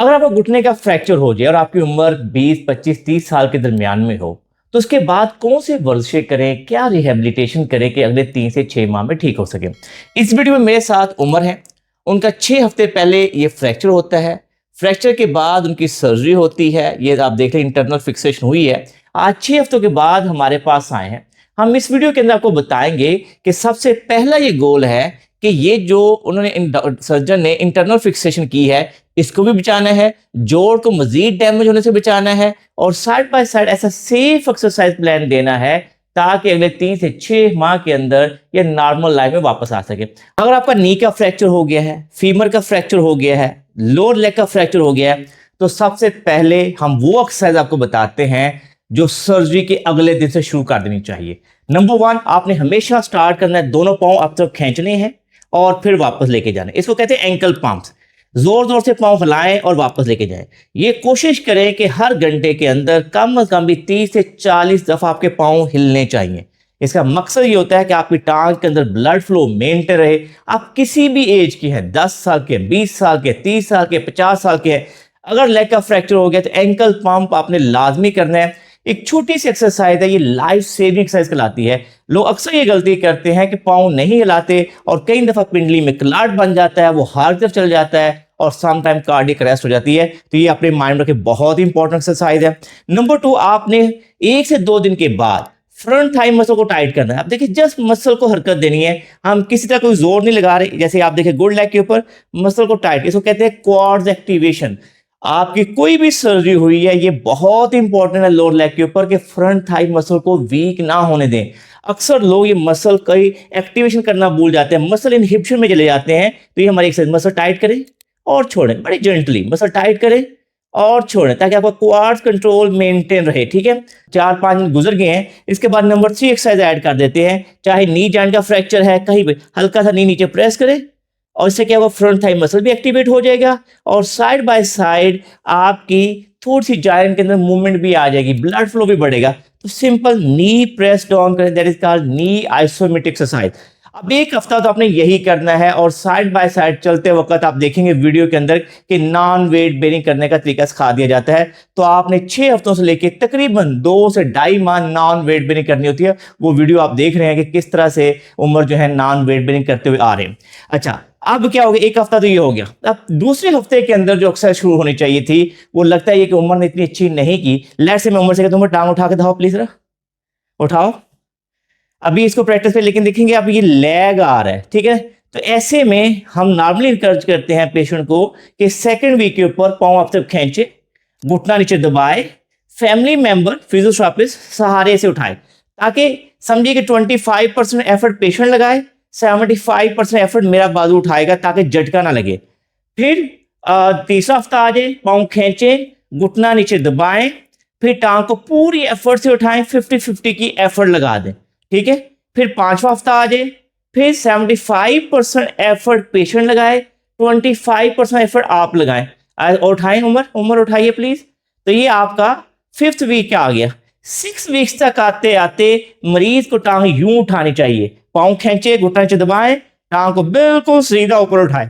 अगर आपका घुटने का फ्रैक्चर हो जाए और आपकी उम्र 20, 25, 30 साल के दरमियान में हो, तो उसके बाद कौन से वर्जिशें करें, क्या रिहेबिलिटेशन करें कि अगले 3 से 6 माह में ठीक हो सके। इस वीडियो में मेरे साथ उमर है। उनका 6 हफ्ते पहले ये फ्रैक्चर होता है। फ्रैक्चर के बाद उनकी सर्जरी होती है। ये आप देख रहे हैं, इंटरनल फिक्सेशन हुई है। आज 6 हफ्तों के बाद हमारे पास आए हैं। हम इस वीडियो के अंदर आपको बताएंगे कि सबसे पहला ये गोल है कि ये जो उन्होंने सर्जन ने इंटरनल फिक्सेशन की है, इसको भी बचाना है, जोड़ को मजीद डैमेज होने से बचाना है और साइड बाय साइड ऐसा सेफ एक्सरसाइज प्लान देना है ताकि अगले 3 से 6 माह के अंदर ये नॉर्मल लाइफ में वापस आ सके। अगर आपका नी का फ्रैक्चर हो गया है, फीमर का फ्रैक्चर हो गया है, लोअर लेग का फ्रैक्चर हो गया है, तो सबसे पहले हम वो एक्सरसाइज आपको बताते हैं जो सर्जरी के अगले दिन से शुरू कर देनी चाहिए। नंबर 1, आपने हमेशा स्टार्ट करना है, दोनों पांव आप तक खींचने हैं और फिर वापस लेके जाना है। इसको कहते हैं एंकल पंप्स। जोर जोर से पांव हिलाएं और वापस लेके जाएं। ये कोशिश करें कि हर घंटे के अंदर कम से कम भी 30 से 40 दफा आपके पांव हिलने चाहिए। इसका मकसद ये होता है कि आपकी टांग के अंदर ब्लड फ्लो मेंटेन रहे। आप किसी भी एज की हैं, 10 साल के, 20 साल के, 30 साल के, 50 साल के हैं, अगर लेग का फ्रैक्चर हो गया तो एंकल पंप आपने लाजमी करना है। एक छोटी सी एक्सरसाइज है, ये लाइफ सेविंग एक्सरसाइज कहलाती है। लोग अक्सर ये गलती करते हैं कि पाँव नहीं हिलाते और कई दफा पिंडली में क्लॉट बन जाता है, वो हार्ट तरफ चल जाता है और सम टाइम कार्डियक अरेस्ट हो जाती है। तो ये अपने माइंड में रखें, बहुत ही इंपॉर्टेंट एक्सरसाइज है। नंबर 2, आपने 1 से 2 दिन के बाद फ्रंट थाई मसल को टाइट करना है। आप देखिए, जस्ट मसल को हरकत देनी है, हम किसी तरह कोई जोर नहीं लगा रहे। जैसे आप देखिए गुड लेग के ऊपर मसल को टाइट, इसको कहते हैं क्वाड्स एक्टिवेशन। आपकी कोई भी सर्जरी हुई है, ये बहुत इंपॉर्टेंट है लोअर लेग के ऊपर कि फ्रंट थाई मसल को वीक ना होने दें। अक्सर लोग ये मसल कई एक्टिवेशन करना भूल जाते हैं, मसल इनहिबिशन में चले जाते हैं। तो ये हमारी एक्सरसाइज, मसल टाइट करें और छोड़ें, बड़ी जेंटली मसल टाइट करें और छोड़ें ताकि आपका क्वाड्स कंट्रोल मेंटेन रहे। ठीक है, 4-5 दिन गुजर गए हैं। इसके बाद नंबर 3 एक्सरसाइज ऐड कर देते हैं। चाहे नी जॉइंट का फ्रैक्चर है, कहीं भी हल्का सा नी नीचे प्रेस करें और इससे क्या होगा, फ्रंट थाई मसल भी एक्टिवेट हो जाएगा और साइड बाय साइड आपकी थोड़ी सी जॉइंट के अंदर मूवमेंट भी आ जाएगी, ब्लड फ्लो भी बढ़ेगा। तो सिंपल नी प्रेस डाउन करें, that is called knee isometric exercise. अब 1 हफ्ता तो आपने यही करना है और साइड बाय साइड चलते वक्त आप देखेंगे वीडियो के अंदर कि नॉन वेट बेरिंग करने का तरीका सिखा दिया जाता है। तो आपने 6 हफ्तों से लेकर तकरीबन 2 से 2.5 माह नॉन वेट बेरिंग करनी होती है। वो वीडियो आप देख रहे हैं कि किस तरह से उमर जो है नॉन वेट बेरिंग करते हुए आ रहे हैं। अच्छा, अब क्या हो गया, 1 हफ्ता तो ये हो गया। अब दूसरे हफ्ते के अंदर जो एक्सरसाइज शुरू होनी चाहिए थी, वो लगता है ये कि उमर ने इतनी अच्छी नहीं की। लेट्स से मैं उमर से कहता हूं, टांग उठा के दिखाओ प्लीज, उठाओ। अभी इसको प्रैक्टिस पे, लेकिन देखेंगे अब ये लैग आ रहा है। ठीक है, तो ऐसे में हम नॉर्मली इंकरेज करते हैं पेशेंट को कि सेकंड वीक के ऊपर पांव आप तक खींचे, घुटना नीचे दबाए, फैमिली मेंबर फिजियोथेरेपिस्ट सहारे से उठाए, ताकि समझिए कि 25% एफर्ट पेशेंट लगाए, 75% एफर्ट मेरा बाजू उठाएगा ताकि झटका ना लगे। फिर तीसरा हफ्ता आ जाए, पाँव खींचे, घुटना नीचे दबाएं, फिर टांग को पूरी एफर्ट से उठाएं, 50-50 की एफर्ट लगा दें। ठीक है, फिर 5वां हफ्ता आ जाए, फिर 75% एफर्ट पेशेंट लगाए, 25% एफर्ट आप लगाएं और उठाएं। उमर उठाइए प्लीज। तो ये आपका 5th वीक का आ गया। 6 वीक्स तक आते आते मरीज को टांग यूं उठानी चाहिए, पाँव खींचे, घुटना नीचे दबाएं, टांग को बिल्कुल सीधा ऊपर उठाएं।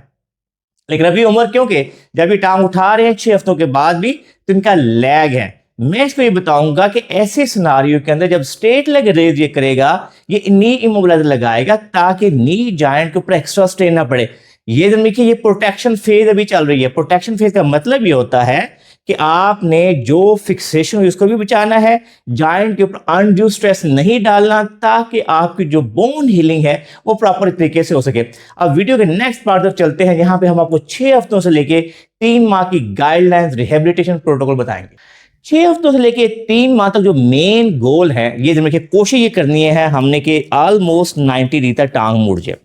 लेकिन अभी उमर, क्योंकि जब ये टांग उठा रहे हैं 6 हफ्तों के बाद भी, तो इनका लैग है। मैं इसको ये बताऊंगा कि ऐसे सिनारियो के अंदर जब स्ट्रेट लेग रेज ये करेगा, ये नी इमोबिलाइजर लगाएगा ताकि नी जॉइंट के ऊपर एक्स्ट्रा स्ट्रेन ना पड़े। ये देखिए, ये प्रोटेक्शन फेज अभी चल रही है। प्रोटेक्शन फेज का मतलब ये होता है कि आपने जो फिक्सेशन हुई उसको भी बचाना है, जॉइंट के ऊपर अनड्यू स्ट्रेस नहीं डालना ताकि आपकी जो बोन हीलिंग है वो प्रॉपर तरीके से हो सके। अब वीडियो के नेक्स्ट पार्ट तक चलते हैं, जहां पे हम आपको 6 हफ्तों से लेके 3 माह की गाइडलाइंस रिहेबिलिटेशन प्रोटोकॉल बताएंगे। 6 हफ्तों से लेके 3 माह तक जो मेन गोल है, ये देखिए कोशिश ये करनी है हमने कि ऑलमोस्ट 90 डिग्री तक टांग मुड़ जाए।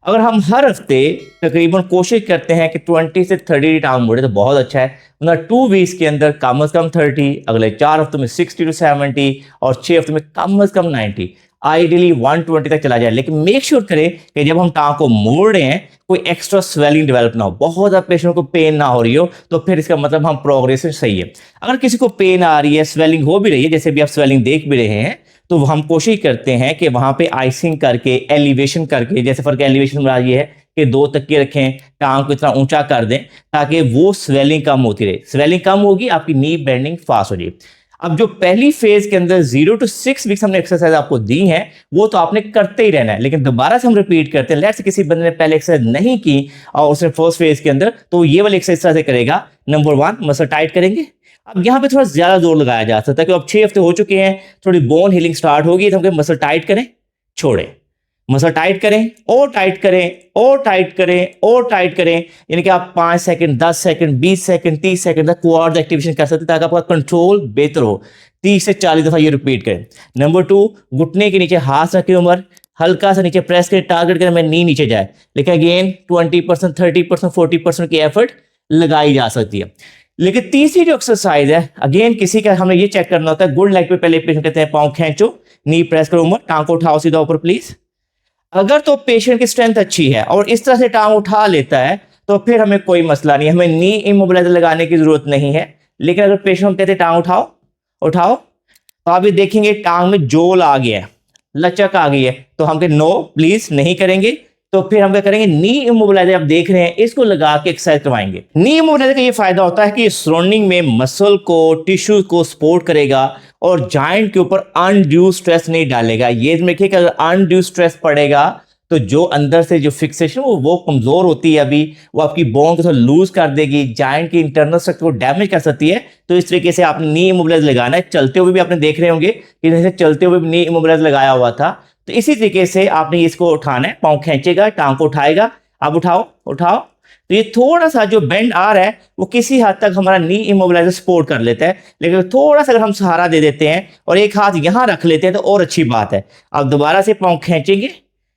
अगर हम हर हफ्ते तकरीबन कोशिश करते हैं कि 20 से 30 टांग मुड़े तो बहुत अच्छा है। मतलब 2 वीक्स के अंदर कम से कम 30, अगले 4 हफ्तों में 60 to 70 और 6 हफ्तों में कम से कम 90, आइडियली 120 तक चला जाए। लेकिन मेक श्योर करें कि जब हम टांग को मोड़ रहे हैं कोई एक्स्ट्रा स्वेलिंग डेवलप ना हो, बहुत ज़्यादा पेशेंट को पेन ना हो रही हो, तो फिर इसका मतलब हम प्रोग्रेसिव सही है। अगर किसी को पेन आ रही है, स्वेलिंग हो भी रही है, जैसे भी आप स्वेलिंग देख भी रहे हैं, तो हम कोशिश करते हैं कि वहां पे आइसिंग करके, एलिवेशन करके, जैसे फर्क एलिवेशन में ये है कि 2 तकिए रखें, टांग को इतना ऊंचा कर दें ताकि वो स्वेलिंग कम होती रहे। स्वेलिंग कम होगी, आपकी नी बेंडिंग फास्ट हो जाएगी। अब जो पहली फेज के अंदर 0 to 6 वीक्स हमने एक्सरसाइज आपको दी है, वो तो आपने करते ही रहना है, लेकिन दोबारा से हम रिपीट करते हैं। लेट्स किसी बंदे ने पहले एक्सरसाइज नहीं की और उसने फर्स्ट फेज के अंदर, तो ये वाली एक्सरसाइज करेगा। नंबर 1 मसल टाइट करेंगे। अब यहाँ पे थोड़ा ज्यादा जोर लगाया जा सकता है कि अब 6 हफ्ते हो चुके हैं, थोड़ी बोन हीलिंग स्टार्ट होगी, तो हम मसल टाइट करें, छोड़ें, मसल टाइट करें और टाइट करें और टाइट करें और टाइट करें। यानी कि आप 5 सेकंड, 10 सेकंड, 20 सेकंड, 30 सेकंड तक क्वाड्स एक्टिवेशन कर सकते हैं ताकि आपका कंट्रोल बेहतर हो। 30 से 40 दफा ये रिपीट करें। नंबर 2, घुटने के नीचे हाथ रखें, उमर हल्का सा नीचे प्रेस करें, टारगेट करें मैं नी नीचे जाए। लेकिन अगेन 20%, 30%, 40% की एफर्ट लगाई जा सकती है। लेकिन तीसरी जो एक्सरसाइज है, अगेन किसी का हमें ये चेक करना होता है, गुड लेग पे पहले पेशेंट कहते हैं पाँव खींचो, नी प्रेस करो, उमर टांग को उठाओ सीधा ऊपर प्लीज। अगर तो पेशेंट की स्ट्रेंथ अच्छी है और इस तरह से टांग उठा लेता है तो फिर हमें कोई मसला नहीं, हमें नी इमोबिलाइजर लगाने की जरूरत नहीं है। लेकिन अगर पेशेंट हम कहते हैं टांग उठाओ उठाओ, तो आप ये देखेंगे टांग में जोल आ गया है, लचक आ गई है, तो हम कहते नो प्लीज नहीं करेंगे। तो फिर हम क्या करेंगे, नी इमोबिलाइजर आप देख रहे हैं, इसको लगा के एक्सरसाइज करवाएंगे। नी इमोबिलाइजर का ये फायदा होता है कि सराउंडिंग में मसल को, टिश्यू को सपोर्ट करेगा और जॉइंट के ऊपर अनड्यू स्ट्रेस नहीं डालेगा। ये देखिए कि अगर अनड्यू स्ट्रेस पड़ेगा तो जो अंदर से जो फिक्सेशन वो कमजोर होती है, अभी वो आपकी बोन को थोड़ा लूज कर देगी, जॉइंट की इंटरनल स्ट्रक्चर को डैमेज कर सकती है। तो इस तरीके से आपने नी इमोबिलाइजर लगाना है। चलते हुए भी आपने देख रहे होंगे कि जैसे चलते हुए भी नी इमोबिलाइजर लगाया हुआ था, तो इसी तरीके से आपने इसको उठाना है, पाँव खींचेगा, टांग को उठाएगा, अब उठाओ उठाओ। तो ये थोड़ा सा जो बेंड आ रहा है वो किसी हद तक हमारा नी इमोबिलाइजर सपोर्ट कर लेता है, लेकिन थोड़ा सा अगर हम सहारा दे देते हैं और एक हाथ यहां रख लेते हैं तो और अच्छी बात है। अब दोबारा से पाँव खींचेंगे,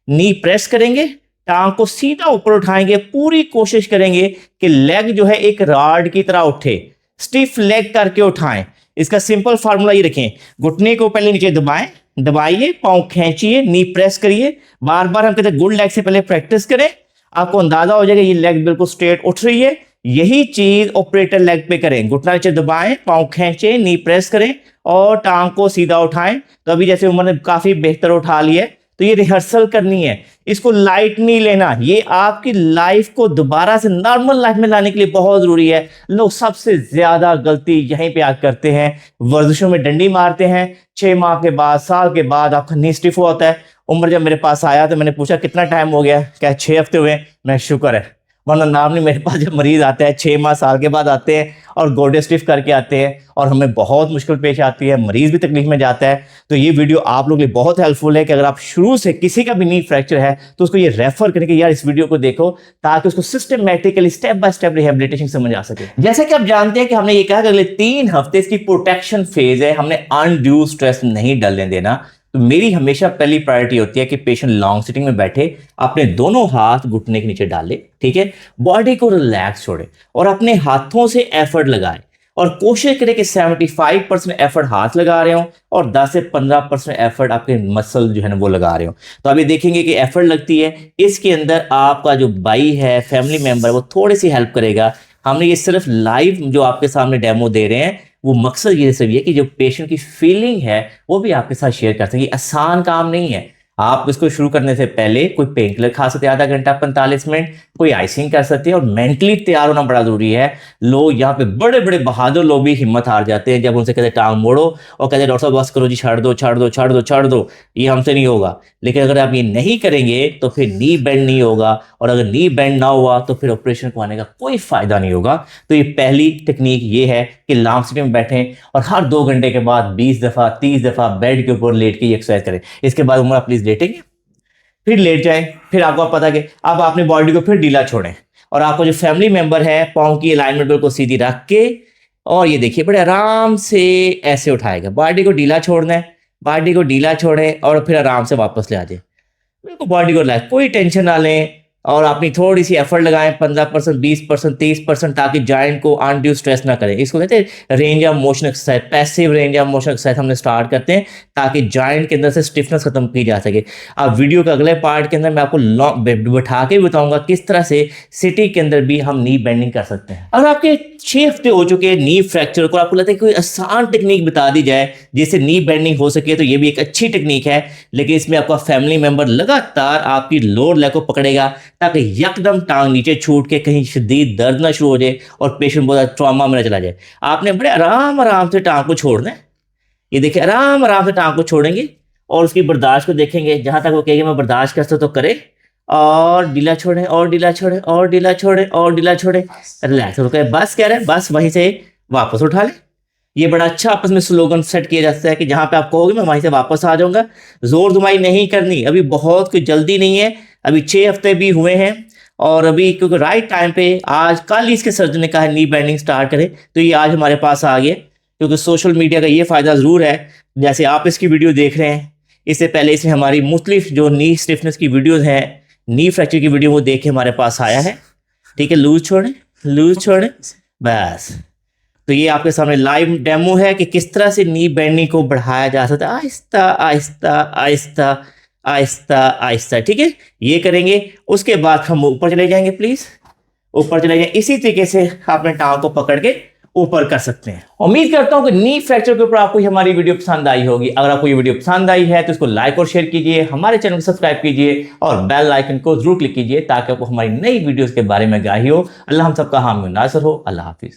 नी प्रेस करेंगे, टांग को सीधा ऊपर उठाएंगे, पूरी कोशिश करेंगे कि लेग जो है एक रॉड की तरह उठे, स्टिफ लेग करके उठाएं। इसका सिंपल फार्मूला ये रखें, घुटने को पहले नीचे दबाएं, दबाइए, पाँव खींचिए, नी प्रेस करिए, बार बार हम कहते हैं गुड लेग से पहले प्रैक्टिस करें, आपको अंदाजा हो जाएगा ये लेग बिल्कुल स्ट्रेट उठ रही है। यही चीज ऑपरेटर लेग पे करें, घुटना नीचे दबाएं, पाँव खींचे, नी प्रेस करें और टांग को सीधा उठाएं। तो अभी जैसे उमर ने काफी बेहतर उठा लिया है, तो ये रिहर्सल करनी है, इसको लाइट नहीं लेना, ये आपकी लाइफ को दोबारा से नॉर्मल लाइफ में लाने के लिए बहुत जरूरी है। लोग सबसे ज्यादा गलती यहीं पे आकर करते हैं, वर्जिशों में डंडी मारते हैं, 6 माह के बाद, साल के बाद आपका नी स्टिफ होता है। उम्र जब मेरे पास आया तो मैंने पूछा कितना टाइम हो गया, क्या 6 हफ्ते हुए? मैं शुक्र है, वरना नाम नहीं। मेरे पास जब मरीज आते हैं 6 माह साल के बाद आते हैं और गोडे स्टिफ करके आते हैं और हमें बहुत मुश्किल पेश आती है, मरीज भी तकलीफ में जाता है। तो ये वीडियो आप लोगों के लिए बहुत हेल्पफुल है कि अगर आप शुरू से किसी का भी नी फ्रैक्चर है तो उसको ये रेफर करें कि यार इस वीडियो को देखो, ताकि उसको systematically step by step rehabilitation समझ आ सके। जैसे कि आप जानते हैं कि हमने ये कहा कि अगले 3 हफ्ते इसकी प्रोटेक्शन फेज है, हमने अनड्यू स्ट्रेस नहीं डालने देना। तो मेरी हमेशा पहली प्रायोरिटी होती है कि पेशेंट लॉन्ग सिटिंग में बैठे, अपने दोनों हाथ घुटने के नीचे डाले, ठीक है, बॉडी को रिलैक्स छोड़े और अपने हाथों से एफर्ट लगाए और कोशिश करें कि 75% एफर्ट हाथ लगा रहे हो और 10 से 15% एफर्ट आपके मसल जो है ना वो लगा रहे हो। तो अभी देखेंगे कि एफर्ट लगती है, इसके अंदर आपका जो भाई है, फैमिली मेंबर, वो थोड़ी सी हेल्प करेगा। हमने ये सिर्फ लाइव जो आपके सामने डेमो दे रहे हैं, वो मकसद ये सिर्फ ये कि जो पेशेंट की फीलिंग है वो भी आपके साथ शेयर कर सकें। आसान काम नहीं है। आप इसको शुरू करने से पहले कोई पेन किलर खा सकते हैं, आधा घंटा 45 मिनट, कोई आइसिंग कर सकते हैं, और मेंटली तैयार होना बड़ा जरूरी है। लोग यहाँ पे बड़े बड़े बहादुर लोग भी हिम्मत हार जाते हैं जब उनसे कहते टांग मोड़ो और कहते डॉक्टर साहब बस करो जी, छोड़ दो छोड़ दो छोड़ दो छोड़ दो, ये हमसे नहीं होगा। लेकिन अगर आप ये नहीं करेंगे तो फिर नी बेंड नहीं होगा, और अगर नी बेंड ना हुआ तो फिर ऑपरेशन करवाने का कोई फायदा नहीं होगा। तो ये पहली टेक्निक ये है कि लॉन्ग सिटिंग में बैठें और हर 2 घंटे के बाद 20 दफा 30 दफा बेड के ऊपर लेट के ये एक्सरसाइज करें। इसके बाद उम्र प्लीज लेटेंगे, फिर लेट जाए, फिर आपको पता है कि अब आपने बॉडी को फिर ढीला छोड़ें और आपको जो फैमिली मेंबर है पाँव की अलाइनमेंट बिल्कुल सीधी रख के, और ये देखिए बड़े आराम से ऐसे उठाएगा, बॉडी को ढीला छोड़ना है, बॉडी को ढीला छोड़ें और फिर आराम से वापस ले आ जाए। बिल्कुल बॉडी को रिलैक्स, कोई टेंशन ना लें और अपनी थोड़ी सी एफर्ट लगाएं, 15%, 20%, 30%, ताकि जॉइंट को अनड्यू स्ट्रेस ना करें। इसको कहते हैं range of motion exercise, passive range of motion exercise हमने स्टार्ट करते हैं ताकि जॉइंट के अंदर से स्टिफनेस खत्म की जा सके। अब वीडियो के अगले पार्ट के अंदर मैं आपको बैठा के बताऊंगा किस तरह से सिटी के अंदर भी हम नी बेंडिंग कर सकते हैं। अगर आपके 6 हफ्ते हो चुके हैं नी फ्रैक्चर को, आपको लगता है कि कोई आसान टेक्निक बता दी जाए जिससे नी बेंडिंग हो सके, तो ये भी एक अच्छी टेक्निक है। लेकिन इसमें आपका फैमिली मेंबर लगातार आपकी लोअर लेग को पकड़ेगा ताकि यकदम टांग नीचे छूट के कहीं शदीद दर्द ना शुरू हो जाए और पेशेंट बहुत ज़्यादा ट्रॉमा में ना चला जाए। आपने बड़े आराम आराम से टांग को छोड़ना है। ये देखिए, आराम आराम से टांग को छोड़ेंगे और उसकी बर्दाश्त को देखेंगे। जहां तक वो कहेगी मैं बर्दाश्त कर सकता तो करे, और ढीला छोड़े और ढीला छोड़े और ढीला छोड़े और ढीला छोड़े, रिलैक्स रुके, बस कह रहे हैं, बस वहीं से वापस उठा ले। ये बड़ा अच्छा आपस में स्लोगन सेट किया जाता है कि जहां पे आप कहोगे मैं वहीं से वापस आ जाऊंगा। जोर जुमाई नहीं करनी, अभी बहुत कोई जल्दी नहीं है, अभी 6 हफ्ते भी हुए हैं और अभी क्योंकि राइट टाइम पे आज कल ही इसके सर्जन ने कहा नी बैंडिंग स्टार्ट करें, तो ये आज हमारे पास आ गया। क्योंकि सोशल मीडिया का ये फ़ायदा ज़रूर है, जैसे आप इसकी वीडियो देख रहे हैं, इससे पहले इसने हमारी मुख्तलिफ जो नी स्टिफनेस की वीडियोज़ हैं, नी फ्रैक्चर की वीडियो वो देख के हमारे पास आया है। ठीक है, लूज छोड़ें बस। तो ये आपके सामने लाइव डेमो है कि किस तरह से नी बेंडिंग को बढ़ाया जा सकता है, आहिस्ता आहिस्ता आहिस्ता आहिस्ता आहिस्ता। ठीक है, ये करेंगे, उसके बाद हम ऊपर चले जाएंगे। प्लीज़ ऊपर चले जाएं, इसी तरीके से आपने टांग को पकड़ के ऊपर कर सकते हैं। उम्मीद करता हूं कि नी फ्रैक्चर के ऊपर आपको हमारी वीडियो पसंद आई होगी। अगर आपको ये वीडियो पसंद आई है तो इसको लाइक और शेयर कीजिए, हमारे चैनल को सब्सक्राइब कीजिए और बेल आइकन को जरूर क्लिक कीजिए ताकि आपको हमारी नई वीडियोस के बारे में आगाही हो। अल्लाह हम सबका हामी नासर हो। अल्लाह हाफिज।